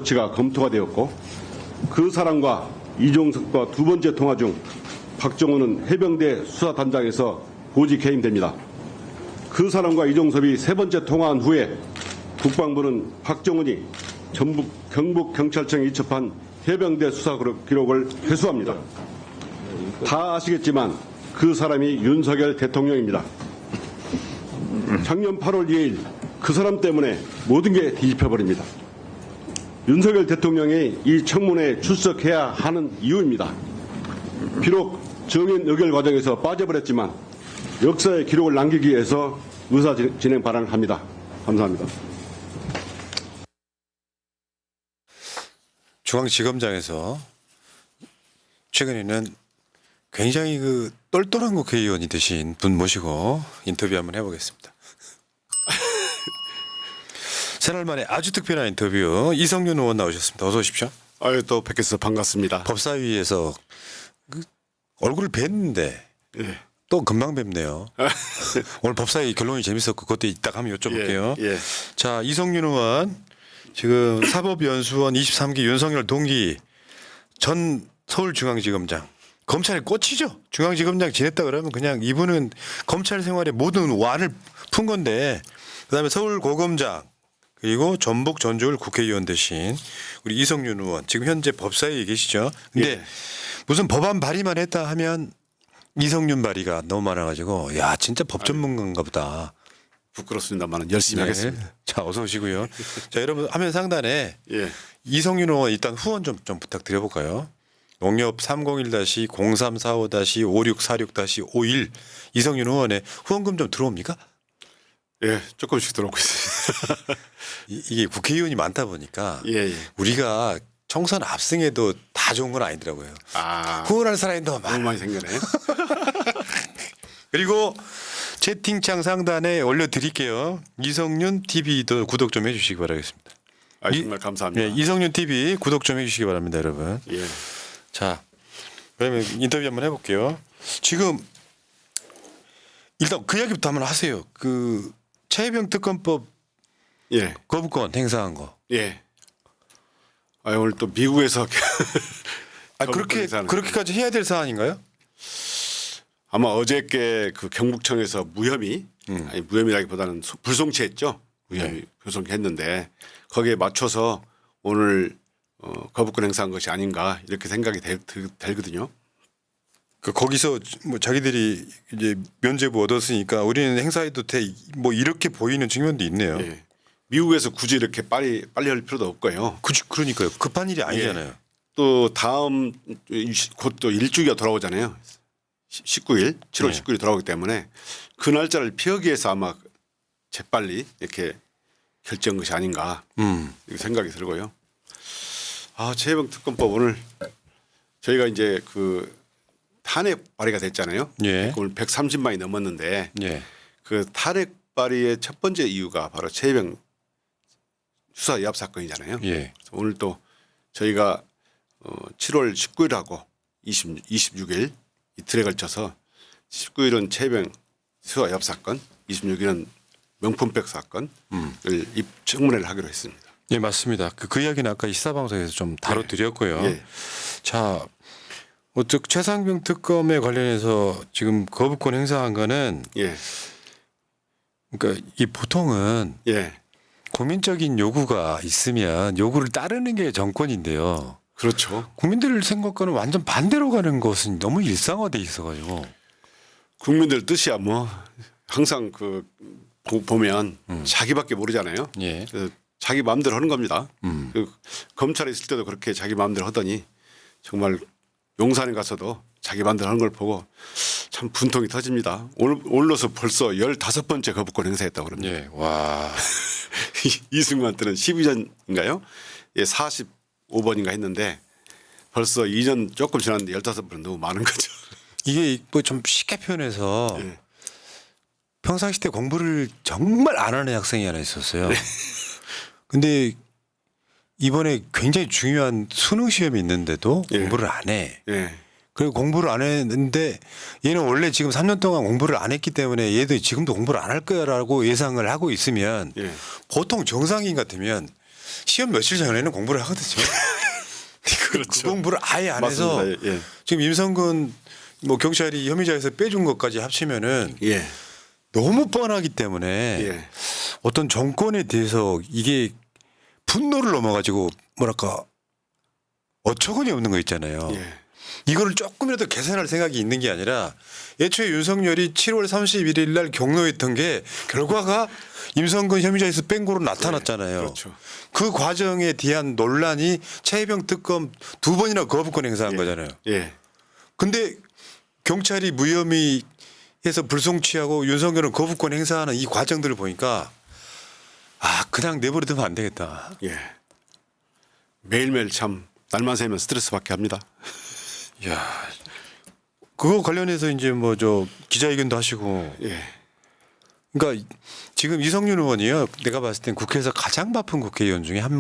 조치가 검토가 되었고 그 사람과 이종석과 두 번째 통화 중 박정훈은 해병대 수사단장에서 보직 해임됩니다. 그 사람과 이종섭이 세 번째 통화한 후에 국방부는 박정훈이 경북경찰청에 이첩한 해병대 수사 기록을 회수합니다. 다 아시겠지만 그 사람이 윤석열 대통령입니다. 작년 8월 2일 그 사람 때문에 모든 게 뒤집혀버립니다. 윤석열 대통령이 이 청문회에 출석해야 하는 이유입니다. 비록 정인 의결 과정에서 빠져버렸지만 역사의 기록을 남기기 위해서 의사 진행 발언을 합니다. 감사합니다. 중앙지검장에서 최근에는 굉장히 똘똘한 국회의원이 되신 분 모시고 인터뷰 한번 해보겠습니다. 새날 만에 아주 특별한 인터뷰 이성윤 의원 나오셨습니다. 어서 오십시오. 아유, 또 뵙겠어 반갑습니다. 법사위에서 얼굴을 뵀는데 예. 또 금방 뵙네요. 오늘 법사위 결론이 재밌었고 그것도 이따 한번 여쭤볼게요. 예. 자, 이성윤 의원 지금 사법연수원 23기 윤석열 동기 전 서울중앙지검장 검찰의 꽃이죠. 중앙지검장 지냈다 그러면 그냥 이분은 검찰 생활의 모든 완을 푼 건데 그다음에 서울고검장 그리고 전북 전주울 국회의원 되신 우리 이성윤 의원 지금 현재 법사위에 계시죠. 근데 예. 무슨 법안 발의만 했다 하면 이성윤 발의가 너무 많아가지고 야 진짜 법 전문가인가 보다. 부끄럽습니다만 열심히 하겠습니다. 자 어서 오시고요. 자 여러분 화면 상단에 예. 이성윤 의원 일단 후원 좀 부탁드려볼까요? 농협 301-0345-5646-51 이성윤 의원의 후원금 좀 들어옵니까? 예, 조금씩 들어오고 있습니다. 이게 국회의원이 많다 보니까 예. 우리가 총선 압승에도 다 좋은 건 아니더라고요. 아, 후원할 사람이 더 너무 많아. 많이 생겨네. 그리고 채팅창 상단에 올려드릴게요. 이성윤 TV도 구독 좀 해주시기 바라겠습니다. 아, 정말 감사합니다. 네, 이성윤 TV 구독 좀 해주시기 바랍니다, 여러분. 예. 자, 그러면 인터뷰 한번 해볼게요. 지금 일단 그 이야기부터 한번 하세요. 그 최혜병 특검법 예. 거부권 행사한 거. 예. 아, 오늘 또 미국에서 그렇게까지 해야 될 사안인가요? 아마 어저께 그 경북청에서 무혐의, 아니 무혐의라기보다는 불송치했죠. 무혐의 불송치했는데 거기에 맞춰서 오늘 거부권 행사한 것이 아닌가 이렇게 생각이 되거든요. 그 거기서 뭐 자기들이 이제 면죄부 얻었으니까 우리는 행사해도 돼 뭐 이렇게 보이는 측면도 있네요. 예. 미국에서 굳이 이렇게 빨리 할 필요도 없고요. 그러니까요. 급한 일이 아니잖아요. 예. 또 다음 곧 또 일주기가 돌아오잖아요. 19일, 7월 네. 19일 돌아오기 때문에 그 날짜를 피하기 위해서 아마 재빨리 이렇게 결정한 것이 아닌가 이렇게 생각이 들고요. 아, 최혜병 특검법 오늘 저희가 이제 그 탄핵 발의가 됐잖아요. 예. 오늘 130만이 넘었는데 예. 그 탄핵 발의의 첫 번째 이유가 바로 최혜병 수사 위압 사건이잖아요. 예. 그래서 오늘 또 저희가 7월 19일하고 26일 이틀에 걸쳐서 19일은 최혜병 수사 위압 사건, 26일은 명품백 사건을 청문회를 하기로 했습니다. 예, 맞습니다. 그 이야기는 아까 시사방송에서 좀 다뤄드렸고요. 예. 자, 즉 최상병 특검에 관련해서 지금 거부권 행사한 거는 예. 그러니까 이 보통은 예. 국민적인 요구가 있으면 요구를 따르는 게 정권인데요. 그렇죠. 국민들 생각과는 완전 반대로 가는 것은 너무 일상화돼 있어가지고. 국민들 뜻이야 뭐 항상 그 보면 자기밖에 모르잖아요. 예. 그래서 자기 마음대로 하는 겁니다. 그 검찰에 있을 때도 그렇게 자기 마음대로 하더니 정말 용산에 가서도 자기 마음대로 하는 걸 보고 참 분통이 터집니다. 오늘로서 벌써 15번째 거부권 행사했다고 그럽니다. 예. 와. 이승만 때는 12전인가요? 예, 45번인가 했는데 벌써 2년 조금 지났는데 15번은 너무 많은 거죠. 이게 뭐 좀 쉽게 표현해서 예. 평상시 때 공부를 정말 안 하는 학생이 하나 있었어요. 근데 이번에 굉장히 중요한 수능 시험이 있는데도 예. 공부를 안 해. 예. 그리고 공부를 안 했는데 얘는 원래 지금 3년 동안 공부를 안 했기 때문에 얘도 지금도 공부를 안 할 거야라고 예상을 하고 있으면 예. 보통 정상인 같으면 시험 며칠 전에는 공부를 하거든요. 그 공부를 아예 안 해서 맞습니다. 예. 지금 임성근 뭐 경찰이 혐의자에서 빼준 것까지 합치면은 예. 너무 뻔하기 때문에 예. 어떤 정권에 대해서 이게 분노를 넘어가지고 뭐랄까 어처구니 없는 거 있잖아요. 예. 이거를 조금이라도 개선할 생각이 있는 게 아니라 애초에 윤석열이 7월 31일 날 경로했던 게 결과가 임성근 혐의자에서 뺀 거로 나타났잖아요. 그렇죠. 그 과정에 대한 논란이 최혜병 특검 2번이나 거부권 행사한 거잖아요. 예. 근데 경찰이 무혐의해서 불송치하고 윤석열은 거부권 행사하는 이 과정들을 보니까 아 그냥 내버려두면 안 되겠다. 예. 매일매일 참 날만 새면 스트레스 받게 합니다. 야 그거 관련해서 이제 뭐 저 기자회견도 하시고 예. 그러니까 지금 이성윤 의원이요. 내가 봤을 땐 국회에서 가장 바쁜 국회의원 중에 한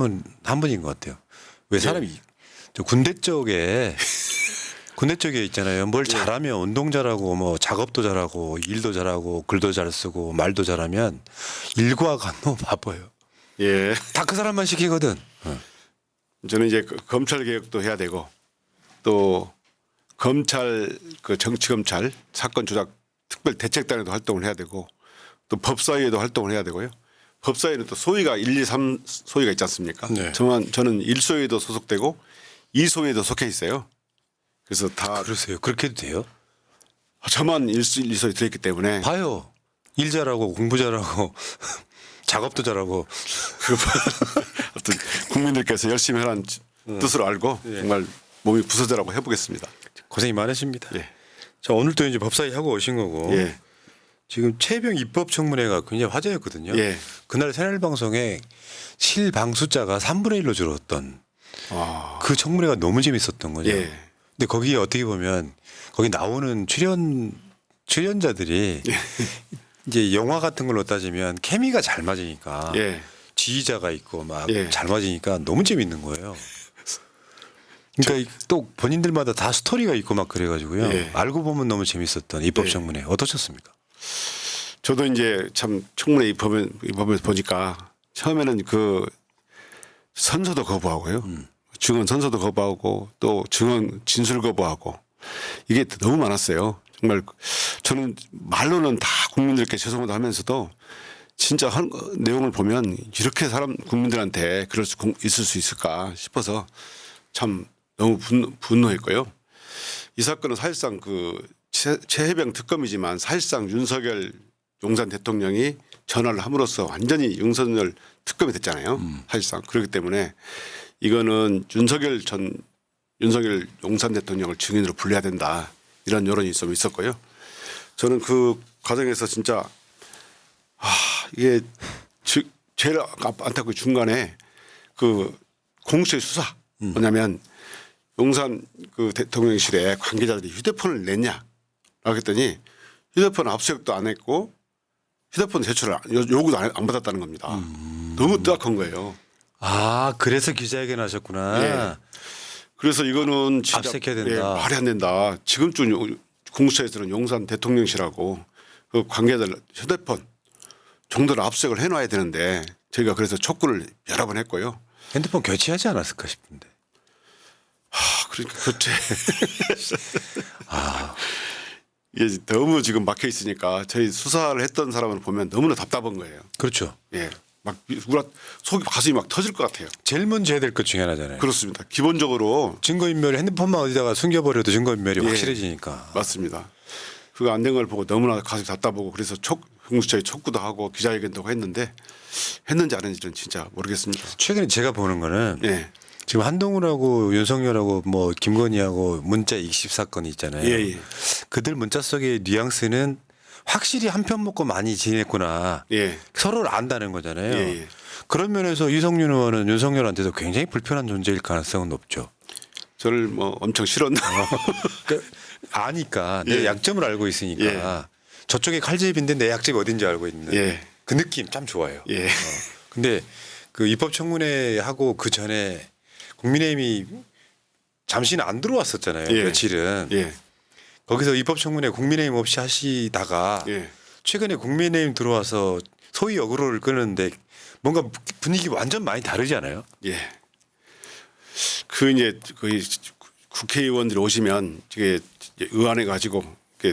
분인 것 같아요. 왜 사람이 저 군대 쪽에 있잖아요. 뭘 잘하면 운동 잘하고 뭐 작업도 잘하고 일도 잘하고 글도 잘 쓰고 말도 잘하면 일과가 너무 바빠요. 예. 다 그 사람만 시키거든. 저는 이제 검찰 개혁도 해야 되고 또 검찰 그 정치검찰 사건 조작 특별 대책단에도 활동을 해야 되고 또 법사위에도 활동을 해야 되고요. 법사위는 또 소위가 1, 2, 3 소위가 있지 않습니까? 네. 저는 1소위에도 소속되고 2소위에도 속해 있어요. 그래서 다 그러세요. 그렇게 해도 돼요? 저만 1소위 들어있기 때문에 봐요. 일 잘하고 공부 잘하고 작업도 잘하고 어떤 국민들께서 열심히 하라는 뜻으로 알고 정말 몸이 부서져라고 해보겠습니다. 고생이 많으십니다. 예. 자 오늘 또 이제 법사위 하고 오신 거고 예. 지금 최혜병 입법청문회가 굉장히 화제였거든요. 예. 그날 새날 방송에 실방 숫자가 3분의 1로 줄었던 그 청문회가 너무 재밌었던 거죠. 예. 근데 거기에 어떻게 보면 거기 나오는 출연자들이 이제 영화 같은 걸로 따지면 케미가 잘 맞으니까 예. 지휘자가 있고 막 예. 잘 맞으니까 너무 재밌는 거예요. 그러니까 또 본인들마다 다 스토리가 있고 막 그래가지고요. 예. 알고 보면 너무 재밌었던 입법청문회 어떠셨습니까? 저도 이제 참 청문회 입법을 보니까 처음에는 그 선서도 거부하고요. 증언 선서도 거부하고 또 증언 진술 거부하고 이게 너무 많았어요. 정말 저는 말로는 다 국민들께 죄송하다 하면서도 진짜 내용을 보면 이렇게 국민들한테 그럴 수 있을 수 있을까 싶어서 참 너무 분노했고요. 이 사건은 사실상 그 최혜병 특검이지만 사실상 윤석열 용산 대통령이 전화를 함으로써 완전히 윤석열 특검이 됐잖아요. 사실상 그렇기 때문에 이거는 윤석열 용산 대통령을 증인으로 불러야 된다 이런 여론이 좀 있었고요. 저는 그 과정에서 진짜 이게 제일 안타깝고 중간에 그 공수처의 수사 뭐냐면 용산 그 대통령실에 관계자들이 휴대폰을 냈냐 했더니 휴대폰 압수수색도 안 했고 휴대폰 제출을 요구도 안 받았다는 겁니다. 너무 뜨악한 거예요. 아 그래서 기자회견 하셨구나. 예. 그래서 이거는 진짜 압색해야 된다. 예, 말이 안 된다. 지금쯤 공수처에서는 용산 대통령실하고 그 관계자들 휴대폰 정도를 압수수색을 해놔야 되는데 저희가 그래서 촉구를 여러 번 했고요. 핸드폰 교체하지 않았을까 싶은데. 그러니까 교체. 이게 너무 지금 막혀 있으니까 저희 수사를 했던 사람을 보면 너무나 답답한 거예요. 그렇죠. 예. 막 속이 가슴이 막 터질 것 같아요. 제일 먼저 해야 될 것 중에 하나잖아요. 그렇습니다. 기본적으로 증거인멸 핸드폰만 어디다가 숨겨버려도 증거인멸이 예. 확실해지니까. 맞습니다. 그거 안 된 걸 보고 너무나 가슴이 답답하고 그래서 공수처에 촉구도 하고 기자회견도 했는데 했는지 안 했는지는 진짜 모르겠습니다. 최근에 제가 보는 거는 예. 지금 한동훈하고 윤석열하고 뭐 김건희하고 문자 익십 사건이 있잖아요. 예, 예. 그들 문자 속의 뉘앙스는 확실히 한편 먹고 많이 지냈구나. 예. 서로를 안다는 거잖아요. 예, 예. 그런 면에서 이성윤 의원은 윤석열한테도 굉장히 불편한 존재일 가능성은 높죠. 저를 뭐 엄청 싫었나. 그러니까 아니까 내 예. 약점을 알고 있으니까 저쪽에 칼집인데 내 약점이 어딘지 알고 있는 예. 그 느낌 참 좋아요. 예. 근데 그 입법청문회 하고 그 전에 국민의힘이 잠시는 안 들어왔었잖아요. 예. 며칠은. 예. 거기서 입법청문회 국민의힘 없이 하시다가 예. 최근에 국민의힘 들어와서 소위 어그로를 끄는데 뭔가 분위기 완전 많이 다르지 않아요? 예. 이제 그 국회의원들이 오시면 이게 의안해 가지고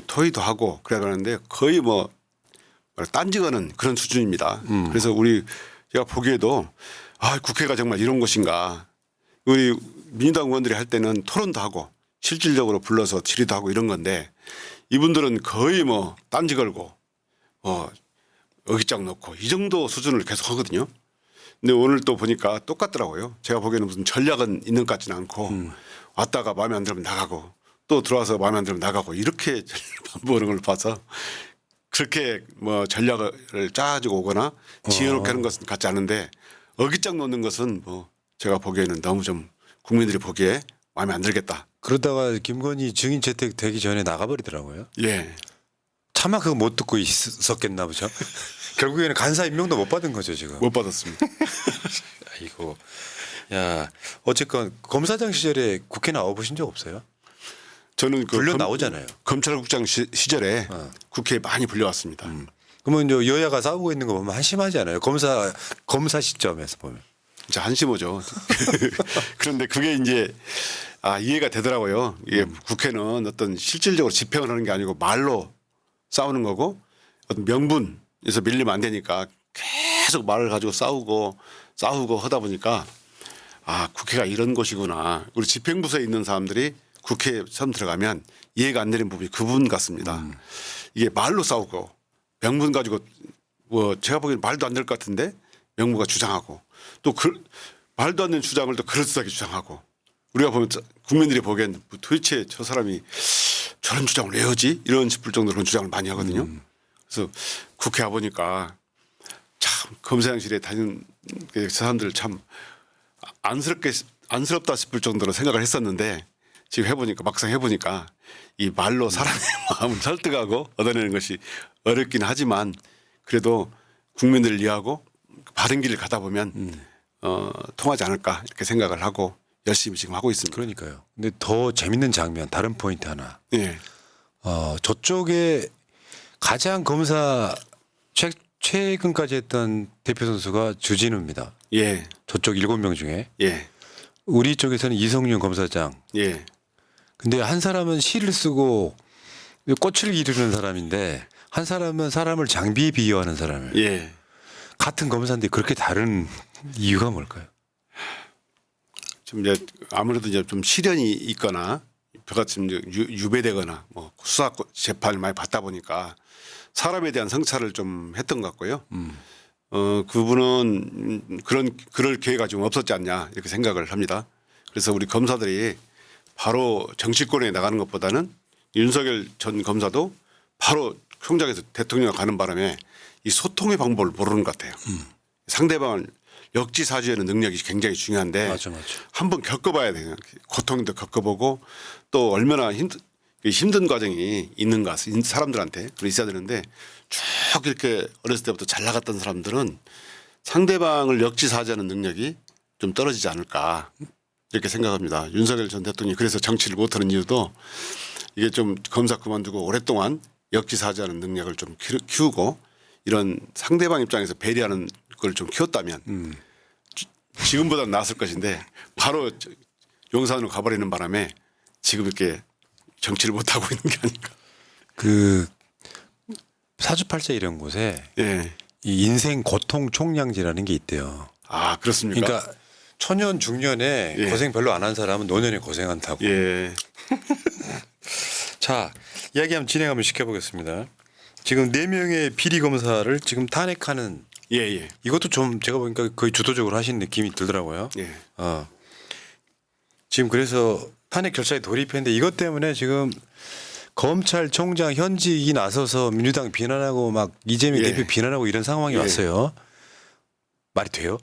토의도 하고 그래 가는데 거의 뭐 딴지거는 그런 수준입니다. 그래서 제가 보기에도 국회가 정말 이런 곳인가. 우리 민주당 의원들이 할 때는 토론도 하고 실질적으로 불러서 질의도 하고 이런 건데 이분들은 거의 뭐 딴지 걸고 어깃장 놓고 이 정도 수준을 계속 하거든요. 근데 오늘 또 보니까 똑같더라고요. 제가 보기에는 무슨 전략은 있는 것 같지는 않고 왔다가 마음에 안 들면 나가고 또 들어와서 마음에 안 들면 나가고 이렇게 반복하는 걸 봐서 그렇게 뭐 전략을 짜가지고 오거나 지어놓게 하는 것은 같지 않은데 어깃장 놓는 것은 뭐 제가 보기에는 너무 좀 국민들이 보기에 마음에 안 들겠다. 그러다가 김건희 증인 채택되기 전에 나가버리더라고요. 예. 차마 그거 못 듣고 있었겠나 보죠. 결국에는 간사 임명도 못 받은 거죠 지금. 못 받았습니다. 아이고, 야 어쨌건 검사장 시절에 국회 나와 보신 적 없어요? 저는 불려 나오잖아요. 검찰국장 시절에 국회에 많이 불려왔습니다. 그러면 이제 여야가 싸우고 있는 거 보면 한심하지 않아요? 검사 시점에서 보면. 진짜 한심하죠. 그런데 그게 이제 이해가 되더라고요. 이게 국회는 어떤 실질적으로 집행을 하는 게 아니고 말로 싸우는 거고 어떤 명분에서 밀리면 안 되니까 계속 말을 가지고 싸우고 하다 보니까 국회가 이런 곳이구나. 우리 집행부서에 있는 사람들이 국회에 처음 들어가면 이해가 안 되는 부분이 그 부분 같습니다. 이게 말로 싸우고 명분 가지고 뭐 제가 보기에는 말도 안 될 것 같은데 명무가 주장하고 또 말도 안 되는 주장을 또 그럴듯하게 주장하고 우리가 보면 국민들이 보기엔 도대체 저 사람이 저런 주장을 왜 하지? 이런 싶을 정도로 그런 주장을 많이 하거든요. 그래서 국회 와보니까 참 검사장실에 다니는 그 사람들 참 안쓰럽다 싶을 정도로 생각을 했었는데 지금 해보니까 막상 해보니까 이 말로 사람의 마음을 설득하고 얻어내는 것이 어렵긴 하지만 그래도 국민들을 이해하고 바른 길을 가다 보면 통하지 않을까 이렇게 생각을 하고 열심히 지금 하고 있습니다. 그러니까요. 근데 더 재밌는 장면 다른 포인트 하나. 예. 저쪽에 가장 검사 최근까지 했던 대표 선수가 주진우입니다. 예. 저쪽 7명 중에. 예. 우리 쪽에서는 이성윤 검사장. 예. 근데 한 사람은 시를 쓰고 꽃을 기르는 사람인데 한 사람은 사람을 장비에 비유하는 사람을. 예. 같은 검사인데 그렇게 다른 이유가 뭘까요? 좀 이제 아무래도 이제 좀 시련이 있거나 저같이 이제 유배되거나 뭐 수사 재판을 많이 받다 보니까 사람에 대한 성찰을 좀 했던 것 같고요. 그분은 그럴 기회가 좀 없었지 않냐 이렇게 생각을 합니다. 그래서 우리 검사들이 바로 정치권에 나가는 것보다는 윤석열 전 검사도 바로 총장에서 대통령 가는 바람에 이 소통의 방법을 모르는 것 같아요. 상대방을 역지사지하는 능력이 굉장히 중요한데 맞아. 한번 겪어봐야 돼요. 고통도 겪어보고 또 얼마나 힘든 과정이 있는가 사람들한테 있어야 되는데 쭉 이렇게 어렸을 때부터 잘 나갔던 사람들은 상대방을 역지사지하는 능력이 좀 떨어지지 않을까 이렇게 생각합니다. 윤석열 전 대통령이 그래서 정치를 못하는 이유도 이게 좀 검사 그만두고 오랫동안 역지사지하는 능력을 좀 키우고 이런 상대방 입장에서 배려하는 걸 좀 키웠다면 지금보다는 나았을 것인데 바로 용산으로 가버리는 바람에 지금 이렇게 정치를 못하고 있는 게 아닌가. 그 사주팔자 이런 곳에 예. 이 인생 고통 총량제라는 게 있대요. 그렇습니까? 그러니까 초년 중년에 예. 고생 별로 안 한 사람은 노년에 고생한다고. 예. 자, 이야기 한번 진행 한번 시켜보겠습니다. 지금 4명의 비리 검사를 지금 탄핵하는 예. 이것도 좀 제가 보니까 거의 주도적으로 하신 느낌이 들더라고요. 예. 지금 그래서 탄핵 절차에 돌입했는데 이것 때문에 지금 검찰총장 현직이 나서서 민주당 비난하고 막 이재명 예. 대표 비난하고 이런 상황이 예. 왔어요. 말이 돼요?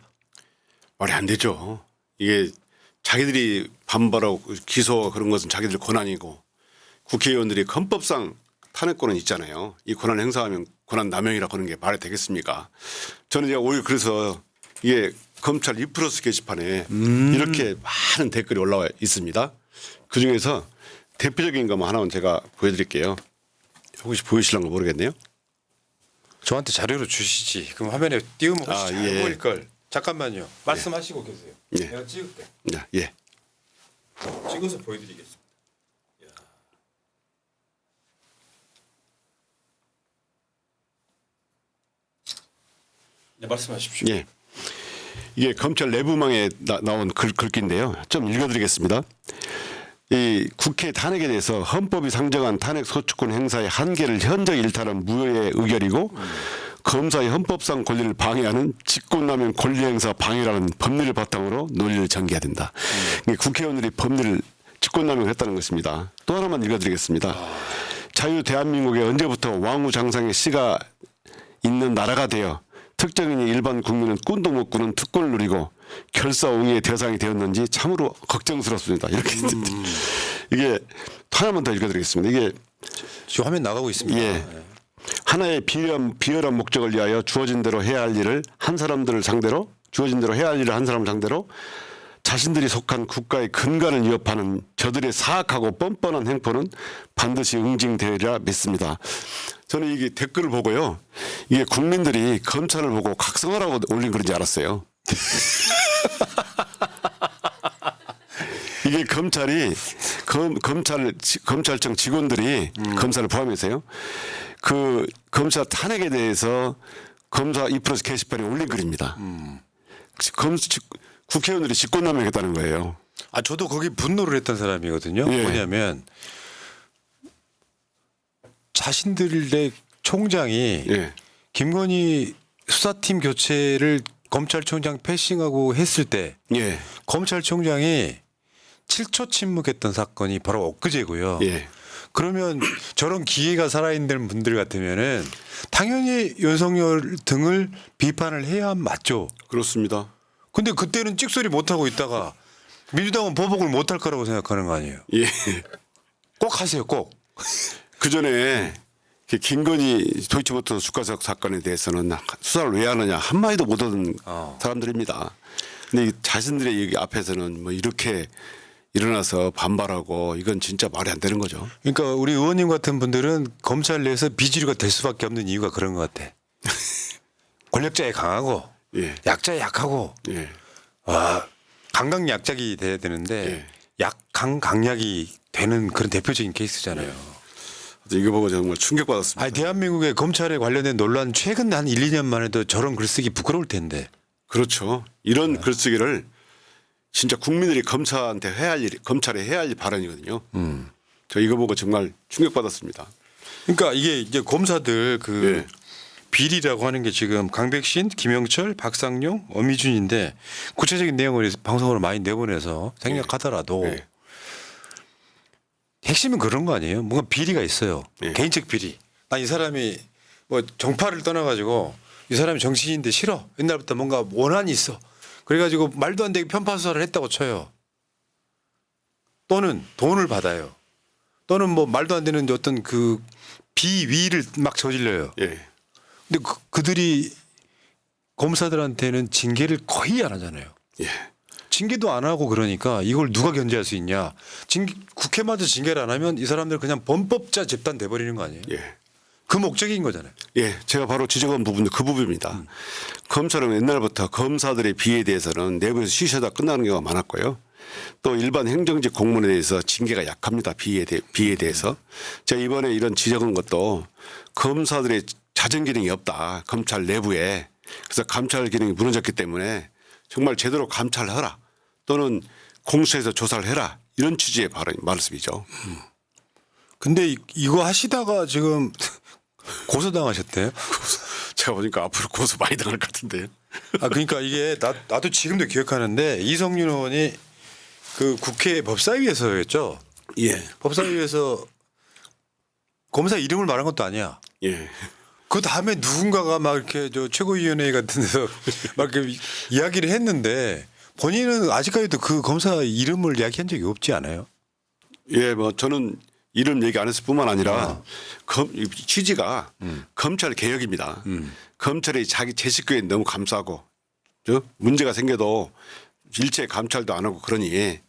말이 안 되죠. 이게 자기들이 반발하고 기소 그런 것은 자기들 권한이고 국회의원들이 헌법상 탄핵권은 있잖아요. 이 권한 행사하면 권한 남용이라고 하는 게 말이 되겠습니까? 저는 이제 오히려 그래서 이게 검찰 2플러스 게시판에 이렇게 많은 댓글이 올라와 있습니다. 그중에서 대표적인 것만 하나만 제가 보여드릴게요. 혹시 보이실런가 모르겠네요. 저한테 자료로 주시지. 그럼 화면에 띄우면 아, 훨씬 잘 예. 보일 걸. 잠깐만요. 말씀하시고 계세요. 예. 내가 찍을게. 예. 찍어서 보여드리겠습니다. 네, 말씀하십시오. 예. 이게 검찰 내부망에 나온 글귀인데요. 좀 읽어드리겠습니다. 이 국회 탄핵에 대해서 헌법이 상정한 탄핵 소추권 행사의 한계를 현저 일탈한 무효의 의결이고 검사의 헌법상 권리를 방해하는 직권남용 권리행사 방해라는 법리를 바탕으로 논의를 전개해야 된다. 이게 국회의원들이 법리를 직권남용했다는 것입니다. 또 하나만 읽어드리겠습니다. 자유 대한민국에 언제부터 왕후장상의 씨가 있는 나라가 되어 특정인이 일반 국민은 꿈도 못 꾸는 특권을 누리고 결사옹위의 대상이 되었는지 참으로 걱정스럽습니다. 이렇게 이게 하나만 더 읽어드리겠습니다. 이게 지금 화면 나가고 있습니다. 예. 하나의 비열한 목적을 위하여 주어진 대로 해야 할 일을 한 사람들을 상대로 주어진 대로 해야 할 일을 한 사람을 상대로 자신들이 속한 국가의 근간을 위협하는 저들의 사악하고 뻔뻔한 행포는 반드시 응징되리라 믿습니다. 저는 이게 댓글을 보고요. 이게 국민들이 검찰을 보고 각성하라고 올린 그런지 알았어요. 이게 검찰이 검찰청 직원들이 검사를 포함해서요. 그 검사 탄핵에 대해서 검사 2% 게시판에 올린 글입니다. 국회의원들이 직권남용했다는 거예요. 아 저도 거기 분노를 했던 사람이거든요. 예. 뭐냐면 자신들의 총장이 예. 김건희 수사팀 교체를 검찰총장 패싱하고 했을 때 예. 검찰총장이 7초 침묵했던 사건이 바로 엊그제고요. 예. 그러면 저런 기회가 살아있는 분들 같으면은 당연히 윤석열 등을 비판을 해야 맞죠. 그렇습니다. 근데 그때는 찍소리 못하고 있다가 민주당은 보복을 못할 거라고 생각하는 거 아니에요. 예. 꼭 하세요, 꼭. 그 전에 김건희 도이치모터 주가석 사건에 대해서는 수사를 왜 하느냐 한마디도 못 하던 사람들입니다. 근데 자신들의 여기 앞에서는 뭐 이렇게 일어나서 반발하고 이건 진짜 말이 안 되는 거죠. 그러니까 우리 의원님 같은 분들은 검찰 내에서 비주류가 될 수밖에 없는 이유가 그런 것 같아. 권력자에 강하고 예. 약자에 약하고 예. 강강약작이 돼야 되는데 강약이 되는 그런 대표적인 케이스잖아요. 이거 보고 정말 충격받았습니다. 아니 대한민국의 검찰에 관련된 논란 최근 한 1, 2년만 해도 저런 글쓰기 부끄러울 텐데. 그렇죠. 이런 글쓰기를 진짜 국민들이 검찰한테 해야 할 일, 검찰에 해야 할 발언이거든요. 저 이거 보고 정말 충격받았습니다. 그러니까 이게 이제 검사들 그 예. 비리라고 하는 게 지금 강백신, 김영철, 박상용, 엄희준인데 구체적인 내용을 방송으로 많이 내보내서 생략하더라도 예. 핵심은 그런 거 아니에요? 뭔가 비리가 있어요. 예. 개인적 비리. 난 이 사람이 뭐 정파를 떠나가지고 이 사람이 정치인인데 싫어. 옛날부터 뭔가 원한이 있어. 그래가지고 말도 안 되게 편파 수사를 했다고 쳐요. 또는 돈을 받아요. 또는 뭐 말도 안 되는 어떤 그 비위를 막 저질러요. 예. 근데 그들이 검사들한테는 징계를 거의 안 하잖아요. 예. 징계도 안 하고 그러니까 이걸 누가 견제할 수 있냐. 국회마저 징계를 안 하면 이 사람들 그냥 범법자 집단 돼버리는 거 아니에요. 예. 그 목적인 거잖아요. 예, 제가 바로 지적한 부분도 그 부분입니다. 검찰은 옛날부터 검사들의 비에 대해서는 내부에서 쉬쉬다 끝나는 경우가 많았고요. 또 일반 행정직 공무원에 대해서 징계가 약합니다. 비에 대해서. 제가 이번에 이런 지적한 것도 검사들의 자정 기능이 없다. 검찰 내부에. 그래서 감찰 기능이 무너졌기 때문에 정말 제대로 감찰하라. 또는 공수해서 조사를 해라. 이런 취지의 말씀이죠. 근데 이거 하시다가 지금 고소당하셨대요. 제가 보니까 앞으로 고소 많이 당할 것 같은데요. 아 그러니까 이게 나도 지금도 기억하는데 이성윤 의원이 그 국회 법사위에서였죠. 예. 법사위에서 검사 이름을 말한 것도 아니야. 예. 그 다음에 누군가가 막 이렇게 저 최고위원회 같은 데서 막 이렇게 이야기를 했는데 본인은 아직까지도 그 검사 이름을 이야기한 적이 없지 않아요? 예, 뭐 저는 이름 얘기 안 했을 뿐만 아니라 취지가 검찰 개혁입니다. 검찰이 자기 제 식구에 너무 감싸고 문제가 생겨도 일체 감찰도 안 하고 그러니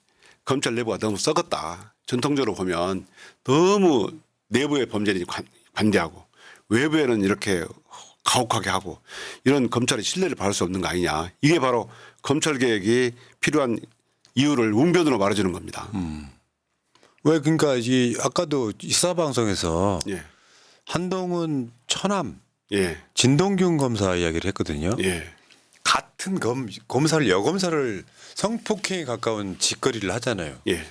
검찰 내부가 너무 썩었다. 전통적으로 보면 너무 내부의 범죄に관대하고 외부에는 이렇게 가혹하게 하고 이런 검찰의 신뢰를 받을 수 없는 거 아니냐. 이게 바로 검찰 개혁이 필요한 이유를 웅변으로 말해주는 겁니다. 왜 그러니까 이 아까도 시사방송에서 예. 한동훈 처남 예. 진동균 검사 이야기를 했거든요. 예. 같은 검사를 여검사를 성폭행에 가까운 짓거리를 하잖아요. 예.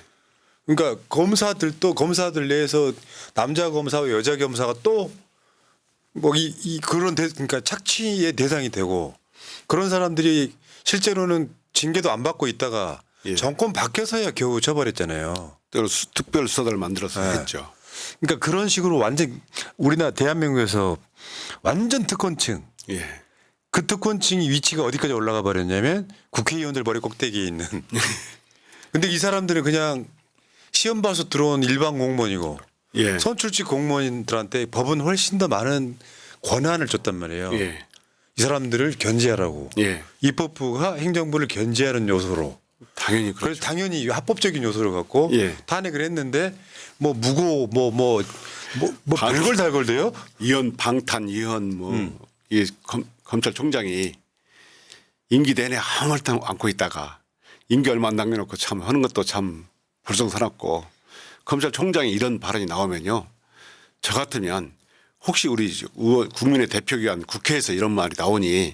그러니까 검사들 내에서 남자 검사와 여자 검사가 또 뭐 그러니까 착취의 대상이 되고 그런 사람들이 실제로는 징계도 안 받고 있다가 예. 정권 바뀌어서야 겨우 처벌했잖아요. 특별 수사단을 만들어서 네. 했죠. 그러니까 그런 식으로 완전 우리나라 대한민국에서 완전 특권층 예. 그 특권층이 위치가 어디까지 올라가 버렸냐면 국회의원들 머리 꼭대기에 있는. 근데 이 사람들은 그냥 시험 봐서 들어온 일반 공무원이고 예. 선출직 공무원들한테 법은 훨씬 더 많은 권한을 줬단 말이에요. 예. 이 사람들을 견제하라고. 예. 입법부가 행정부를 견제하는 요소로. 당연히 그렇죠. 그래서 당연히 합법적인 요소를 갖고 예. 탄핵을 했는데 뭐 무고 방- 별걸 달걸대요. 이현 방탄 이현 이 검찰총장이 임기 내내 아무 말도 않고 있다가 임기 얼마 안 남겨놓고 참 하는 것도 참 불성사납고 검찰총장이 이런 발언이 나오면요. 저 같으면 혹시 우리 국민의 대표기관 국회에서 이런 말이 나오니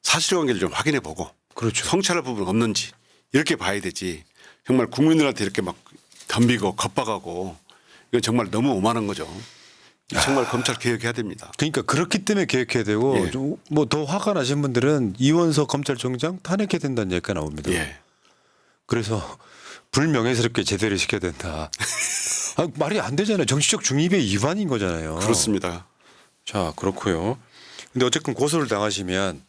사실관계를 좀 확인해 보고 그렇죠. 성찰할 부분 없는지 이렇게 봐야 되지. 정말 국민들한테 이렇게 막 덤비고 겁박하고 이건 정말 너무 오만한 거죠. 정말 검찰 개혁해야 됩니다. 그러니까 그렇기 때문에 개혁해야 되고 예. 뭐 더 화가 나신 분들은 이원석 검찰총장 탄핵해야 된다는 얘기가 나옵니다. 예. 그래서 불명예스럽게 제대로 시켜야 된다. 아, 말이 안 되잖아요. 정치적 중립의 위반인 거잖아요. 그렇습니다. 자, 그렇고요. 근데 어쨌든 고소를 당하시면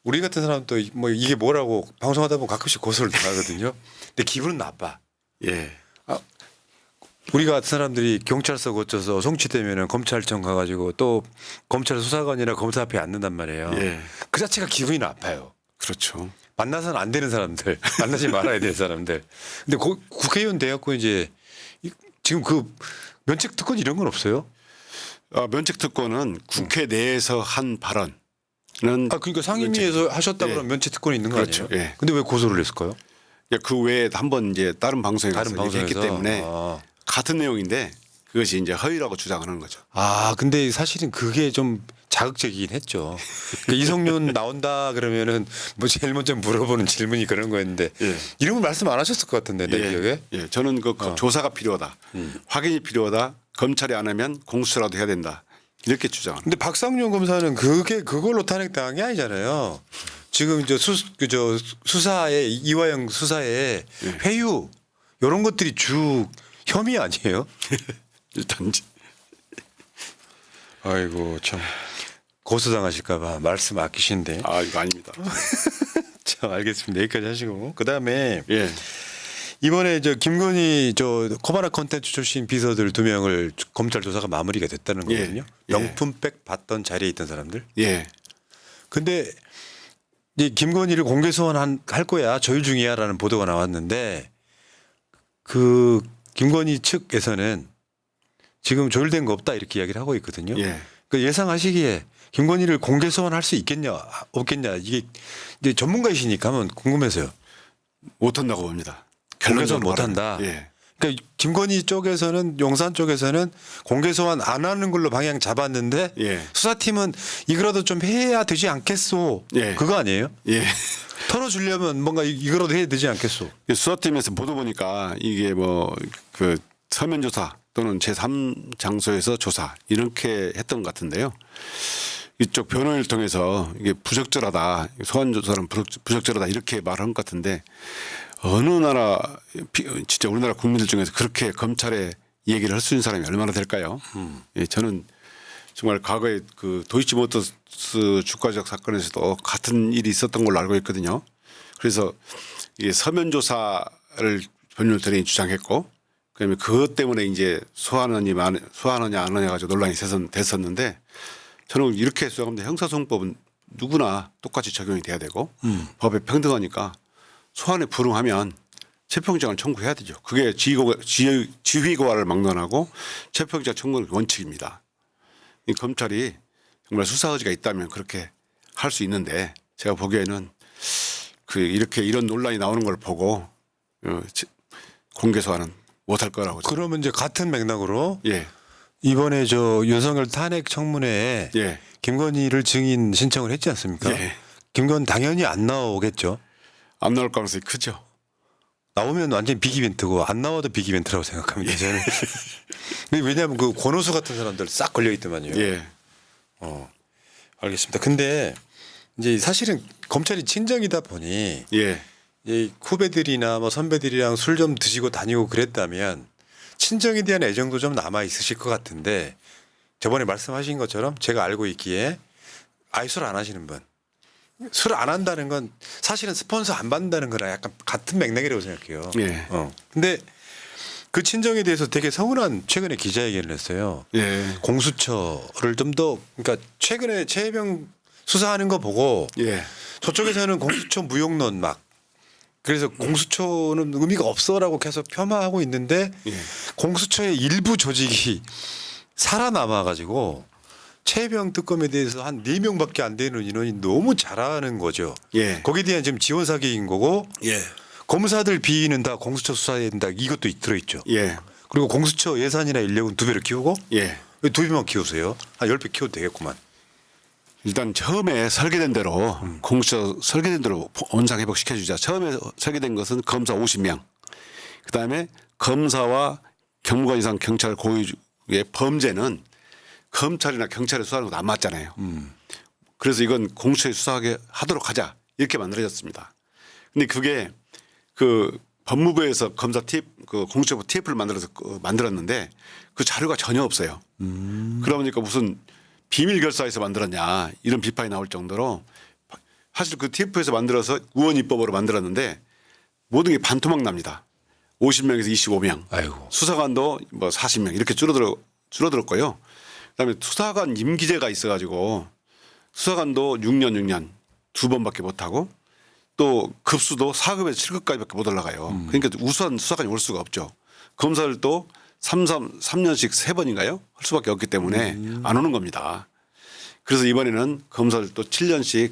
우리 같은 사람도 뭐 이게 뭐라고 방송하다 보면 가끔씩 고소를 당하거든요. 근데 기분은 나빠. 예. 우리 같은 사람들이 경찰서 거쳐서 송치되면은 검찰청 가가지고 또 검찰 수사관이나 검사 앞에 앉는단 말이에요. 예. 그 자체가 기분이 나빠요. 그렇죠. 만나서는 안 되는 사람들, 만나지 말아야 될 사람들. 근데 국회의원 돼갖고 이제 지금 그 면책 특권 이런 건 없어요? 면책 특권은 국회 내에서 한 발언은 아 그러니까 상임위에서 하셨다 예. 그러면 면책 특권이 있는 거 그렇죠. 아니에요? 예. 근데 왜 고소를 했을까요? 그 외에 한번 이제 다른 방송에 가서 다른 얘기했기 방송에서 때문에 같은 내용인데 그것이 이제 허위라고 주장하는 거죠. 아 근데 사실은 그게 좀 자극적이긴 했죠. 그러니까 이성윤 나온다 그러면은 뭐 제일 먼저 물어보는 질문이 그런 거였는데 예. 이름을 말씀 안 하셨을 것 같은데 내 기억에. 예, 저는 그 조사가 필요하다, 확인이 필요하다, 검찰이 안 하면 공수처라도 해야 된다 이렇게 주장하는. 근데 박상용 검사는 그걸로 탄핵당한 게 아니잖아요. 지금 이제 수사에 이화영 수사에 회유 이런 것들이 주 혐의 아니에요? 일단 아이고 참 고소당하실까봐 말씀 아끼신데. 이거 아닙니다. 자 알겠습니다. 여기까지 하시고 그 다음에 예, 이번에 김건희 코바나 컨텐츠 출신 비서들 2명을 검찰 조사가 마무리가 됐다는 예. 거거든요. 예. 명품백 받던 자리에 있던 사람들. 예, 근데 이 김건희를 공개 소환할 거야 조율 중이야라는 보도가 나왔는데 그 김건희 측에서는 지금 조율된 거 없다 이렇게 이야기를 하고 있거든요. 예. 그 예상하시기에 김건희를 공개 소환할 수 있겠냐 없겠냐 이게 이제 전문가이시니까 한번 궁금해서요. 못한다고 봅니다. 공개 소환 결론적으로 못한다. 말하면. 예, 그러니까 김건희 쪽에서는 용산 쪽에서는 공개 소환 안 하는 걸로 방향 잡았는데 예. 수사팀은 이거라도 좀 해야 되지 않겠소. 예. 그거 아니에요? 예. 털어주려면 뭔가 이거라도 해야 되지 않겠소. 수사팀에서 보도 보니까 이게 그 서면 조사 또는 제3 장소에서 조사 이렇게 했던 것 같은데요. 이쪽 변호인을 통해서 이게 부적절하다, 소환 조사는 부적절하다 이렇게 말한 것 같은데 어느 나라 진짜 우리나라 국민들 중에서 그렇게 검찰에 얘기를 할 수 있는 사람이 얼마나 될까요? 예, 저는 정말 과거에 그 도이치모터스 주가조작 사건에서도 같은 일이 있었던 걸로 알고 있거든요. 그래서 이게 서면 조사를 변호인들이 주장했고, 그다음에 그것 때문에 이제 소환하냐 안 하냐 가지고 논란이 됐었는데, 저는 이렇게 생각합니다. 형사소송법은 누구나 똑같이 적용이 돼야 되고 법에 평등하니까 소환에 불응하면 체포영장을 청구해야 되죠. 그게 지휘고하를 막론하고 체포영장 청구는 원칙입니다. 이 검찰이 정말 수사 의지가 있다면 그렇게 할 수 있는데 제가 보기에는 이렇게 이런 논란이 나오는 걸 보고 공개 소환은 못할 거라고. 그러면 이제 같은 맥락으로 예, 이번에 저 윤석열 탄핵 청문회에 예, 김건희를 증인 신청을 했지 않습니까? 예. 김건 당연히 안 나오겠죠. 안 나올 가능성이 크죠. 나오면 완전 빅 이벤트고 안 나와도 빅 이벤트라고 생각합니다. 저는. 왜냐하면 그 권오수 같은 사람들 싹 걸려 있더만요. 예, 알겠습니다. 근데 이제 사실은 검찰이 친정이다 보니 예, 이 후배들이나 뭐 선배들이랑 술 좀 드시고 다니고 그랬다면 친정에 대한 애정도 좀 남아 있으실 것 같은데 저번에 말씀하신 것처럼 제가 알고 있기에 아예 술 안 하시는 분. 술 안 한다는 건 사실은 스폰서 안 받는다는 거랑 약간 같은 맥락이라고 생각해요. 예. 근데 그 친정에 대해서 되게 서운한 최근에 기자회견을 했어요. 예, 공수처를 좀 더 그러니까 최근에 최혜병 수사하는 거 보고 예, 저쪽에서는 공수처 무용론 막 그래서 공수처는 의미가 없어라고 계속 폄하하고 있는데 예. 공수처의 일부 조직이 살아남아 가지고 최혜병 특검에 대해서 한 4명밖에 안 되는 인원이 너무 잘하는 거죠. 예. 거기에 대한 지금 지원 사기인 거고 예, 검사들 비위는 다 공수처 수사해야 된다 이것도 들어있죠. 예, 그리고 공수처 예산이나 인력은 2배로 키우고 예. 왜 2배만 키우세요? 한 10배 키워도 되겠구만. 일단 처음에 설계된 대로 공수처 설계된 대로 원상 회복시켜주자. 처음에 설계된 것은 검사 50명. 그다음에 검사와 경무관 이상 경찰 고유의 범죄는 검찰이나 경찰에 수사하는 것도 안 맞잖아요. 그래서 이건 공수처에 수사하게 하도록 하자 이렇게 만들어졌습니다. 근데 그게 그 법무부에서 검사 그 공수처부 TF를 만들었는데 그 자료가 전혀 없어요. 그러니까 무슨 비밀 결사에서 만들었냐 이런 비판이 나올 정도로 사실 그 TF에서 만들어서 우원 입법으로 만들었는데 모든 게 반토막 납니다. 50명에서 25명. 아이고. 수사관도 뭐 40명 이렇게 줄어들었고요. 그다음에 수사관 임기제가 있어가지고 수사관도 6년 2번밖에 못하고 또 급수도 4급에서 7급까지밖에 못 올라가요. 그러니까 우수한 수사관이 올 수가 없죠. 검사들도 3년씩 3번인가요? 할 수밖에 없기 때문에 안 오는 겁니다. 그래서 이번에는 검사들도 7년씩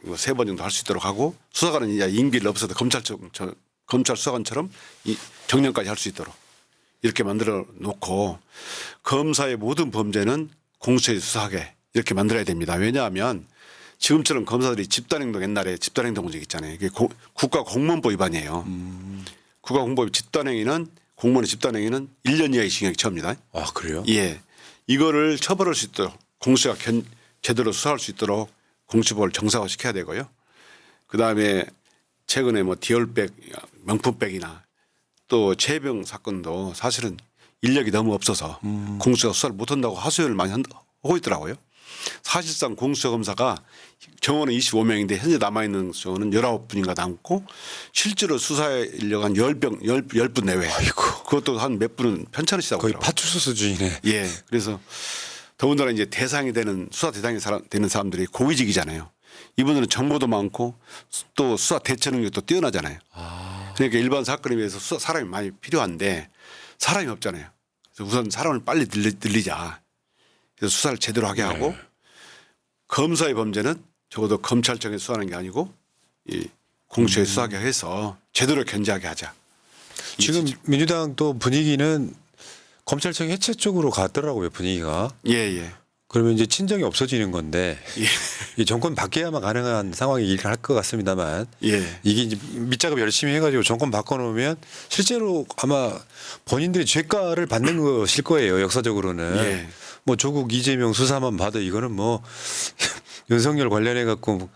3번 정도 할 수 있도록 하고 수사관은 이제 임기를 없어도 검찰 수사관처럼 정년까지 할 수 있도록 이렇게 만들어 놓고 검사의 모든 범죄는 공수처에 수사하게 이렇게 만들어야 됩니다. 왜냐하면 지금처럼 검사들이 집단행동 옛날에 집단행동직 있잖아요. 이게 국가공무원법 위반이에요. 국가공무원법 공무원의 집단행위는 1년 이하의 징역이 처합니다. 아 그래요? 예, 이거를 처벌할 수 있도록 공수처가 제대로 수사할 수 있도록 공수처법을 정상화시켜야 되고요. 그 다음에 최근에 뭐 디올백, 명품백이나 또 최혜병 사건도 사실은 인력이 너무 없어서 공수처가 수사를 못한다고 하소연을 많이 하고 있더라고요. 사실상 공수처 검사가 정원은 25명인데 현재 남아있는 수는 19분인가 남고 실제로 수사 인력 한 10분 내외. 아이고. 그것도 한 몇 분은 편찮으시다고 거의 그러더라고요. 파출소 수준이네. 예. 그래서 더군다나 이제 대상이 되는 수사 대상이 되는 사람들이 고위직이잖아요. 이분들은 정보도 많고 또 수사 대처 능력도 뛰어나잖아요. 그러니까 일반 사건에 비해서 사람이 많이 필요한데 사람이 없잖아요. 그래서 우선 사람을 빨리 늘리자. 그래서 수사를 제대로 하게 하고 검사의 범죄는 적어도 검찰청에 수사하는 게 아니고 이 공수처에 수사하게 해서 제대로 견제하게 하자. 지금 민주당 또 분위기는 검찰청 해체 쪽으로 갔더라고요 분위기가. 예. 그러면 이제 친정이 없어지는 건데 예. 이 정권 바뀌어야만 가능한 상황이긴 할 것 같습니다만 예. 이게 이제 밑작업 열심히 해가지고 정권 바꿔놓으면 실제로 아마 본인들이 죄가를 받는 것일 거예요 역사적으로는. 예. 뭐 조국 이재명 수사만 봐도 이거는 뭐 윤석열 관련해 갖고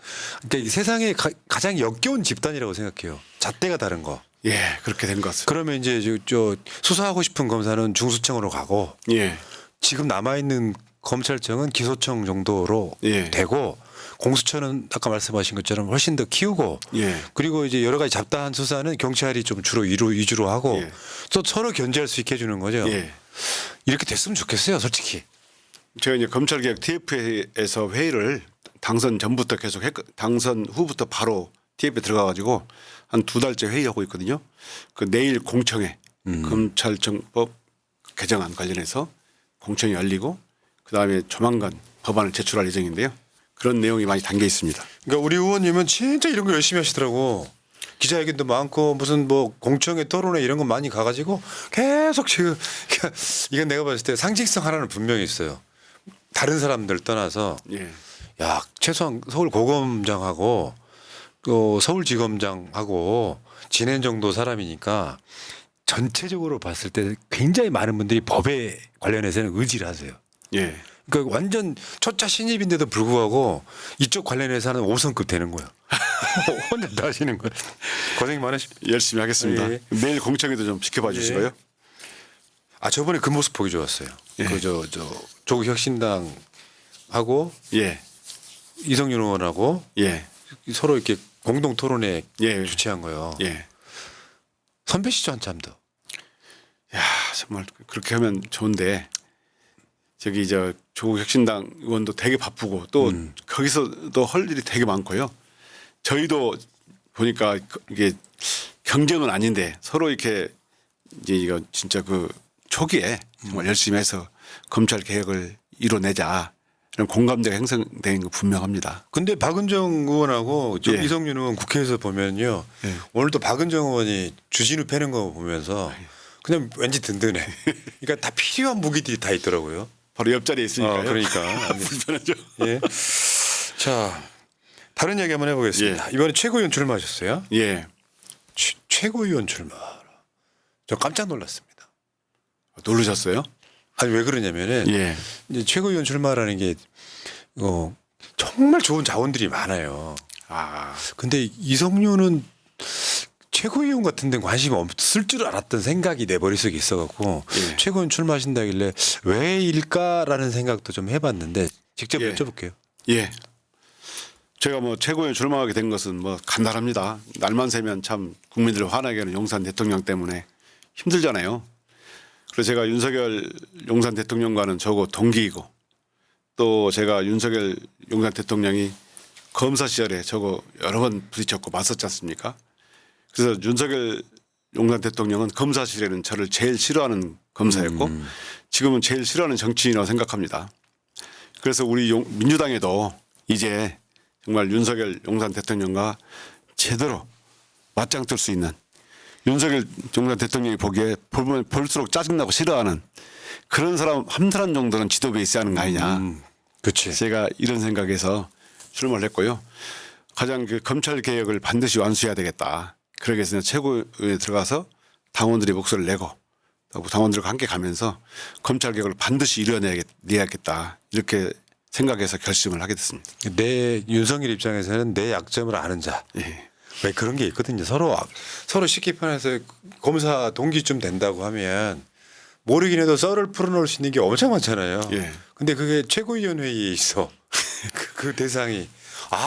그러니까 세상에 가장 역겨운 집단이라고 생각해요. 잣대가 다른 거. 예. 그렇게 된 것 같습니다. 그러면 이제 저 수사하고 싶은 검사는 중수청으로 가고 예. 지금 남아 있는 검찰청은 기소청 정도로 예. 되고 공수처는 아까 말씀하신 것처럼 훨씬 더 키우고 예. 그리고 이제 여러 가지 잡다한 수사는 경찰이 좀 주로 위주로 하고 예. 또 서로 견제할 수 있게 해주는 거죠. 예. 이렇게 됐으면 좋겠어요, 솔직히. 제가 이제 검찰개혁 TF에서 회의를 당선 전부터 계속 당선 후부터 바로 TF에 들어가가지고 한 2달째 회의하고 있거든요. 그 내일 공청회 검찰청법 개정안 관련해서 공청회 열리고 그다음에 조만간 법안을 제출할 예정인데요. 그런 내용이 많이 담겨 있습니다. 그러니까 우리 의원님은 진짜 이런 거 열심히 하시더라고. 기자회견도 많고 무슨 뭐 공청회 토론회 이런 거 많이 가가지고 계속 지금 이건 내가 봤을 때 상징성 하나는 분명히 있어요. 다른 사람들 떠나서 예. 야 최소한 서울고검장하고 또 서울지검장하고 지낸 정도 사람이니까 전체적으로 봤을 때 굉장히 많은 분들이 법에 관련해서는 의지를 하세요. 예. 그러니까 완전 초짜 신입인데도 불구하고 이쪽 관련해서는 5성급 되는 거예요. 혼자 다 하시는 거예요. 고생 많으십니다. 열심히 하겠습니다. 예. 내일 공청회도 좀 지켜봐 주시고요. 아 저번에 그 모습 보기 좋았어요. 예. 그 저 조국혁신당하고 예. 이성윤 의원하고 예. 서로 이렇게 공동 토론회 예. 주최한 거예요. 예. 선배시죠 한참 더. 야, 정말 그렇게 하면 좋은데 저기 저 조국 혁신당 의원도 되게 바쁘고 또 거기서도 할 일이 되게 많고요. 저희도 보니까 이게 경쟁은 아닌데 서로 이렇게 이제 이거 진짜 그 초기에 정말 열심히 해서 검찰 개혁을 이뤄내자 이런 공감대가 형성된 거 분명합니다. 근데 박은정 의원하고 저 예. 이성윤 의원 국회에서 보면요. 예. 오늘 또 박은정 의원이 주진우 패는 거 보면서 그냥 왠지 든든해. 그러니까 다 필요한 무기들이 다 있더라고요. 바로 옆자리에 있으니까요. 그러니까. 불편하죠. 예. 자, 다른 이야기 한번 해보겠습니다. 이번에 최고위원 출마하셨어요? 예. 최고위원 출마. 저 깜짝 놀랐습니다. 놀라셨어요? 아니 왜 그러냐면은 예. 이제 최고위원 출마라는 게 정말 좋은 자원들이 많아요. 아, 근데 이성윤은 최고위원 같은 데는 관심이 없을 줄 알았던 생각이 내 머릿속에 있어갖고 예. 최고위원 출마하신다길래 왜일까라는 생각도 좀 해봤는데 직접 예. 여쭤볼게요. 예. 제가 뭐 최고위원 출마하게 된 것은 뭐 간단합니다. 날만 새면 참 국민들을 화나게 하는 용산 대통령 때문에 힘들잖아요. 그래서 제가 윤석열 용산 대통령과는 저고 동기이고 또 제가 윤석열 용산 대통령이 검사 시절에 저거 여러 번 부딪혔고 맞섰지 않습니까? 그래서 윤석열 용산 대통령은 검사실에는 저를 제일 싫어하는 검사였고 지금은 제일 싫어하는 정치인이라고 생각합니다. 그래서 우리 민주당에도 이제 정말 윤석열 용산 대통령과 제대로 맞짱 뜰 수 있는 윤석열 용산 대통령이 보기에 보면 볼수록 짜증나고 싫어하는 그런 사람 한 사람 정도는 지도부에 있어야 하는 거 아니냐. 그렇지. 제가 이런 생각에서 출마를 했고요. 가장 그 검찰 개혁을 반드시 완수해야 되겠다. 그러기 위해서 최고위에 들어가서 당원들의 목소리를 내고 당원들과 함께 가면서 검찰 개혁을 반드시 이뤄내야겠다. 이렇게 생각해서 결심을 하게 됐습니다. 내 윤석열 입장에서는 내 약점을 아는 자. 예. 왜 그런 게 있거든요. 서로 쉽게 표현해서 검사 동기쯤 된다고 하면 모르긴 해도 썰을 풀어놓을 수 있는 게 엄청 많잖아요. 예. 근데 그게 최고위원 회의에 있어. 그 대상이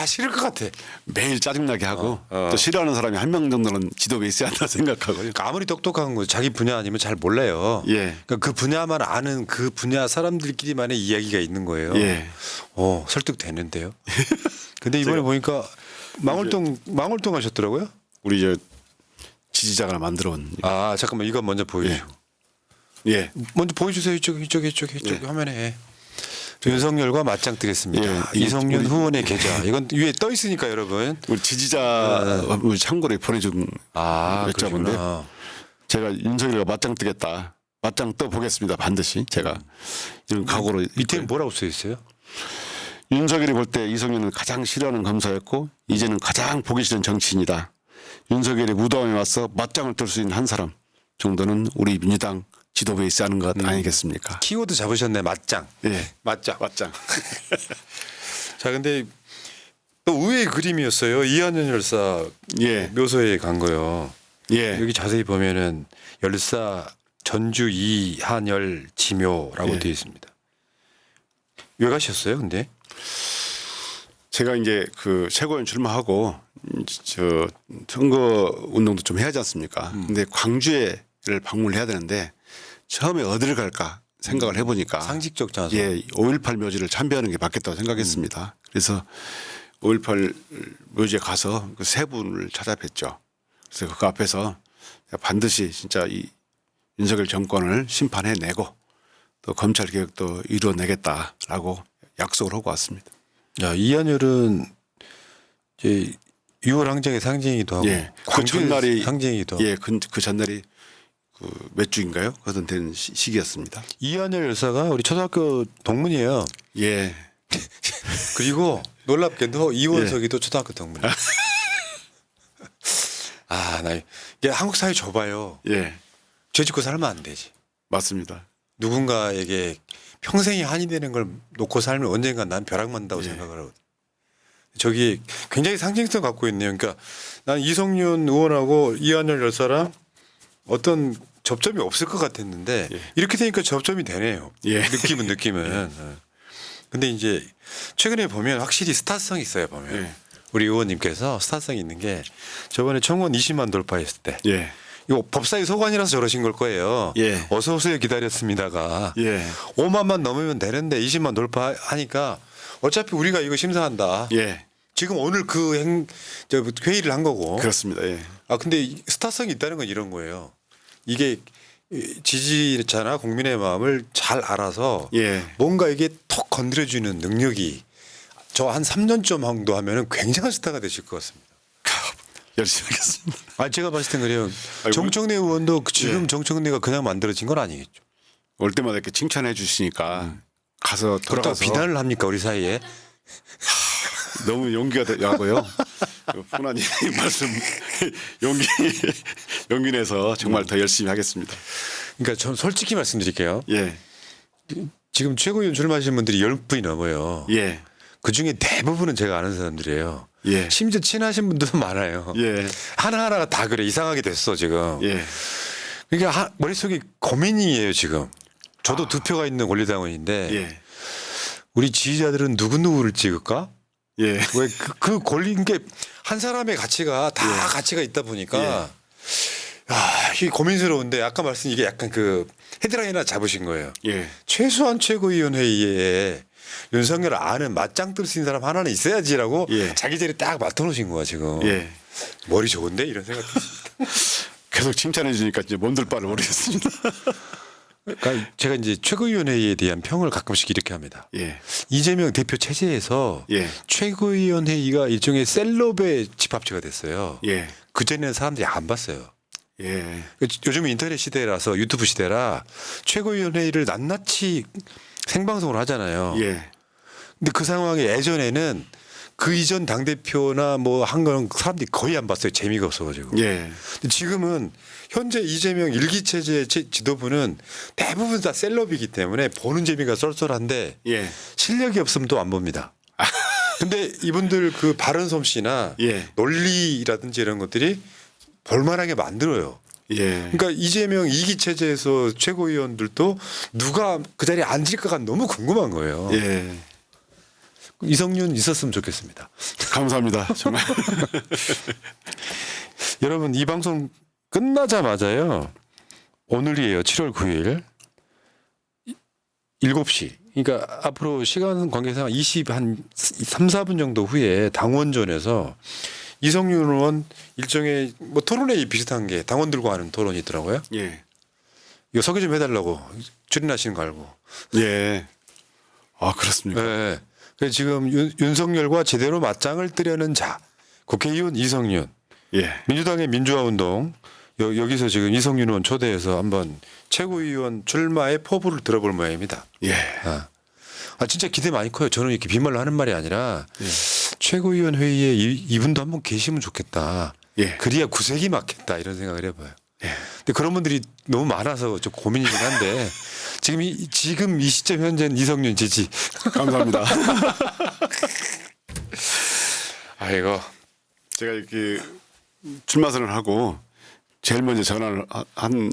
싫을 것 같아. 매일 짜증나게 하고 또 싫어하는 사람이 한 명 정도는 지도부에 있어야 한다 생각하고요. 그러니까 아무리 똑똑한 거 자기 분야 아니면 잘 몰라요. 예. 그러니까 그 분야만 아는 그 분야 사람들끼리만의 이야기가 있는 거예요. 예. 설득되는데요. 근데 이번에 보니까 망월동 하셨더라고요. 우리 저 지지자가 만들어 온. 잠깐만 이거 먼저 보여주세요. 예. 먼저 보여주세요. 이쪽 화면에. 윤석열과 맞짱 뜨겠습니다. 예. 이성윤 후원의 계좌. 이건 위에 떠 있으니까 여러분. 우리 지지자 우리 참고로 보내준 여자분데 그러시구나. 제가 윤석열과 맞짱 뜨겠다. 맞짱 떠 보겠습니다. 반드시 제가 이런 각오로. 밑에는 뭐라고 써 있어요? 윤석열이 볼 때 이성윤은 가장 싫어하는 검사였고 이제는 가장 보기 싫은 정치인이다. 윤석열이 무덤에 와서 맞짱을 뜰 수 있는 한 사람 정도는 우리 민주당 지도부에 있어야 하는 것 아니겠습니까? 키워드 잡으셨네. 맞짱. 예, 맞짱. 맞짱. 자, 근데 또 의외의 그림이었어요. 이한열 열사 예, 묘소에 간 거요. 예, 여기 자세히 보면은 열사 전주 이한열 지묘라고 예. 되어 있습니다. 왜 가셨어요, 근데? 제가 이제 그 최고위원 출마하고 저 선거 운동도 좀 해야지 않습니까? 근데 광주를 방문을 해야 되는데 처음에 어디를 갈까 생각을 해보니까 상식적 장소. 예, 5.18 묘지를 참배하는 게 맞겠다고 생각했습니다. 그래서 5.18 묘지에 가서 그 세 분을 찾아뵀죠. 그래서 그 앞에서 반드시 진짜 이 윤석열 정권을 심판해내고 또 검찰 개혁도 이루어내겠다라고 약속을 하고 왔습니다. 야, 이한열은 이제 6월 항쟁의 상징이기도 하고 예. 그 광주의 전날이 상징이기도 하고 예, 그 전날이 그 몇 주인가요? 그런 된 시기였습니다. 이한열 열사가 우리 초등학교 동문이에요. 예. 그리고 놀랍게도 이원석이도 초등학교 동문이에요. 아, 나 이게 한국 사회 좁아요. 예. 죄 짓고 살면 안 되지. 맞습니다. 누군가에게 평생이 한이 되는 걸 놓고 살면 언젠가 난 벼락 맞는다고 예. 생각을 하거든. 저기 굉장히 상징성 갖고 있네요. 그러니까 난 이성윤 의원하고 이한열 열사랑 어떤 접점이 없을 것 같았는데 예. 이렇게 되니까 접점이 되네요. 예. 느낌은. 예. 근데 이제 최근에 보면 확실히 스타성이 있어요. 보면 예. 우리 의원님께서 스타성이 있는 게 저번에 청원 20만 돌파했을 때 예. 이거 법사위 소관이라서 저러신 걸 거예요. 예. 어서 오세요 기다렸습니다가 예. 5만만 넘으면 되는데 20만 돌파하니까 어차피 우리가 이거 심사한다. 예. 지금 오늘 저 회의를 한 거고. 그렇습니다. 예. 아 근데 스타성이 있다는 건 이런 거예요. 이게 지지자나 국민의 마음을 잘 알아서 예. 뭔가 이게 톡 건드려주는 능력이 저 한 3년 정도 하면은 굉장한 스타가 되실 것 같습니다. 열심히 하겠습니다. 아 제가 봤을 땐 그래요. 아이고. 정청래 의원도 지금 예. 정청래가 그냥 만들어진 건 아니겠죠. 올 때마다 이렇게 칭찬해 주시니까 가서 그렇다고 돌아가서 비난을 합니까 우리 사이에? 너무 용기가 되고요. 훈아님 말씀 용기 내서 정말 더 열심히 하겠습니다. 그러니까 전 솔직히 말씀드릴게요. 예. 지금 최고위원 출마하신 분들이 10분이 넘어요. 예. 그 중에 대부분은 제가 아는 사람들이에요. 예. 심지어 친하신 분들도 많아요. 예. 하나하나가 다 그래. 이상하게 됐어 지금. 예. 그러니까 머릿속에 고민이에요 지금. 저도 두 표가 있는 권리당원인데 예. 우리 지지자들은 누구누구를 찍을까? 예. 왜 그 권리인 게 한 사람의 가치가 다 가치가 있다 보니까 이게 고민스러운데 아까 말씀 이게 약간 그 헤드라인 하나 잡으신 거예요. 예. 최소한 최고위원회의에 윤석열 아는 맞짱 뜰 수 있는 사람 하나는 있어야지라고 예. 자기 자리 딱 맡아놓으신 거야 지금. 예. 머리 좋은데 이런 생각했습니다. 계속 칭찬해 주니까 이제 몸둘 바를 모르겠습니다. 그러니까 제가 이제 최고위원회의에 대한 평을 가끔씩 이렇게 합니다. 예. 이재명 대표 체제에서 예. 최고위원회의가 일종의 셀럽의 집합체가 됐어요. 예. 그 전에는 사람들이 안 봤어요. 예. 요즘은 인터넷 시대라서 유튜브 시대라 최고위원회의를 낱낱이 생방송을 하잖아요. 예. 근데 그 상황에 예전에는 그 이전 당대표나 뭐 한 거는 사람들이 거의 안 봤어요. 재미가 없어가지고. 예. 근데 지금은 현재 이재명 일기 체제의 지도부는 대부분 다 셀럽이기 때문에 보는 재미가 쏠쏠한데 예. 실력이 없으면 또 안 봅니다. 근데 이분들 그 발언 솜씨나 예. 논리라든지 이런 것들이 볼만하게 만들어요. 예. 그러니까 이재명 2기 체제에서 최고위원들도 누가 그 자리에 앉을까가 너무 궁금한 거예요. 예. 이성윤 있었으면 좋겠습니다. 감사합니다. 정말. 여러분 이 방송 끝나자마자요. 오늘이에요. 7월 9일 7시. 그러니까 앞으로 시간 관계상 한 3, 4분 정도 후에 당원전에서 이성윤 의원 일종의 뭐 토론회의 비슷한 게 당원들과 하는 토론이 있더라고요. 예. 이거 소개 좀 해달라고 출연하시는 거 알고. 예. 아, 그렇습니까? 네. 그래서 지금 윤석열과 제대로 맞짱을 뜨려는 자 국회의원 이성윤 예. 민주당의 민주화운동 여기서 지금 이성윤 의원 초대해서 한번 최고위원 출마의 포부를 들어볼 모양입니다. 예. 아 진짜 기대 많이 커요. 저는 이렇게 빈말로 하는 말이 아니라 예. 최고위원 회의에 이분도 한번 계시면 좋겠다. 예. 그래야 구색이 맞겠다 이런 생각을 해봐요. 예. 근데 그런 분들이 너무 많아서 좀 고민이긴 한데 지금 이 시점 현재는 이성윤 지지. 감사합니다. 아이고. 제가 이렇게 출마 선언을 하고 제일 먼저 전화를 한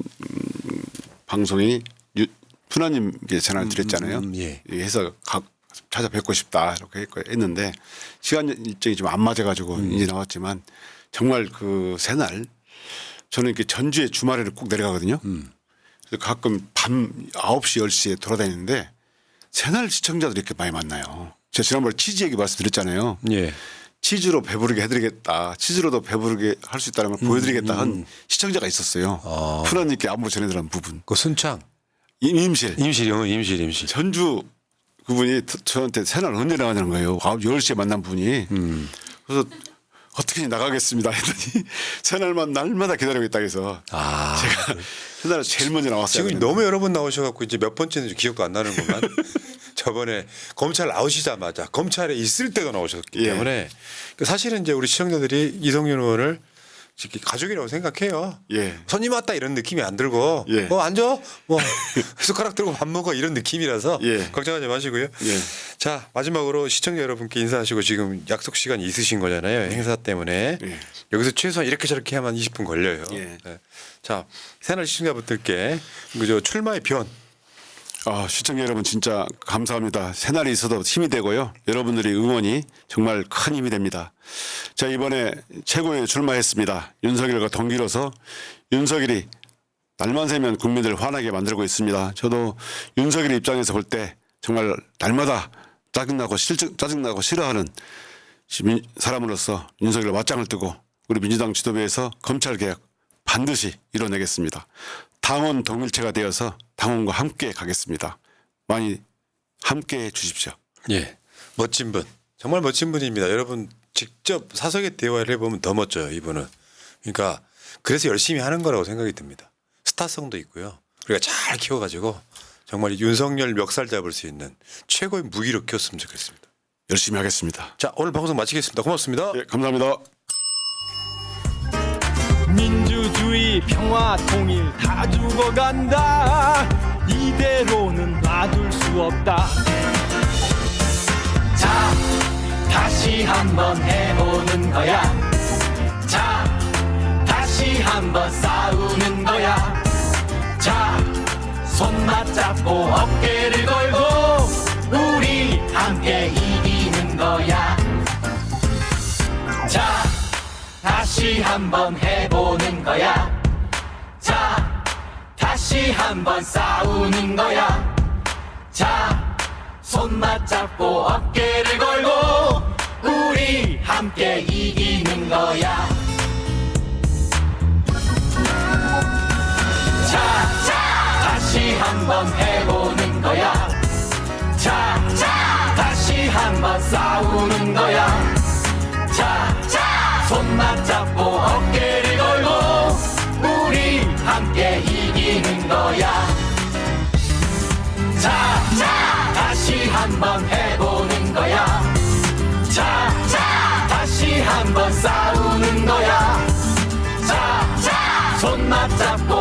방송이 푸나님께 전화를 드렸잖아요. 예. 해서 찾아뵙고 싶다 이렇게 했는데 시간 일정이 좀 안 맞아가지고 이제 나왔지만 정말 그 새날 저는 이렇게 전주에 주말에는 꼭 내려가거든요. 그래서 가끔 밤 9시 10시에 돌아다니는데 새날 시청자들이 이렇게 많이 만나요. 제가 지난번에 치즈 얘기 말씀드렸잖아요. 예. 치즈로 배부르게 해드리겠다. 치즈로도 배부르게 할 수 있다는 걸 보여드리겠다 한 시청자가 있었어요. 푸나님께 안부 전해드린 부분. 그 순창. 임실. 임실. 전주 그분이 저한테 새날 언제 나가냐는 거예요. 10시에 만난 분이. 그래서 어떻게 나가겠습니다 했더니 새날만 날마다 기다리고 있다 해서 제가 새날 제일 먼저 나왔어요. 지금 너무 여러 번 나오셔갖고 이제 몇 번째인지 기억도 안 나는구만. 저번에 검찰 나오시자마자 검찰에 있을 때도 나오셨기 예. 때문에 사실은 이제 우리 시청자들이 이성윤 의원을 가족이라고 생각해요. 예. 손님 왔다 이런 느낌이 안 들고 예. 뭐 앉아 뭐 숟가락 들고 밥 먹어 이런 느낌이라서 예. 걱정하지 마시고요. 예. 자 마지막으로 시청자 여러분께 인사하시고 지금 약속 시간이 있으신 거잖아요. 행사 때문에 예. 여기서 최소한 이렇게 저렇게 하면 20분 걸려요. 예. 네. 자 새날 시청자분들께 그저 출마의 변 시청자 여러분 진짜 감사합니다. 새날이 있어도 힘이 되고요. 여러분들의 응원이 정말 큰 힘이 됩니다. 자 이번에 최고위에 출마했습니다. 윤석열과 동기로서 윤석열이 날만 새면 국민들 화나게 만들고 있습니다. 저도 윤석열 입장에서 볼 때 정말 날마다 짜증나고 싫어하는 사람으로서 윤석열 맞짱을 뜨고 우리 민주당 지도부에서 검찰개혁 반드시 이뤄내겠습니다. 당원 동일체가 되어서 당원과 함께 가겠습니다. 많이 함께해 주십시오. 예, 멋진 분, 정말 멋진 분입니다. 여러분 직접 사석에 대화를 해보면 더 멋져요. 이분은. 그러니까 그래서 열심히 하는 거라고 생각이 듭니다. 스타성도 있고요. 우리가 잘 키워가지고 정말 윤석열 멱살 잡을 수 있는 최고의 무기로 키웠으면 좋겠습니다. 열심히 하겠습니다. 자, 오늘 방송 마치겠습니다. 고맙습니다. 예, 감사합니다. 민주주의 평화 통일 다 죽어간다 이대로는 놔둘 수 없다 자 다시 한번 해보는 거야 자 다시 한번 싸우는 거야 자 손 맞잡고 어깨를 걸고 우리 함께 이기는 거야 자 다시 한번 해보는 거야 자 다시 한번 싸우는 거야 자 손 맞잡고 어깨를 걸고 우리 함께 이기는 거야 자 다시 한번 해보는 거야 자 다시 한번 싸우는 거야 자 손 맞잡고 어깨를 걸고 우리 함께 이기는 거야 자 다시 한번 해보는 거야 자 다시 한번 싸우는 거야 자 손 맞잡고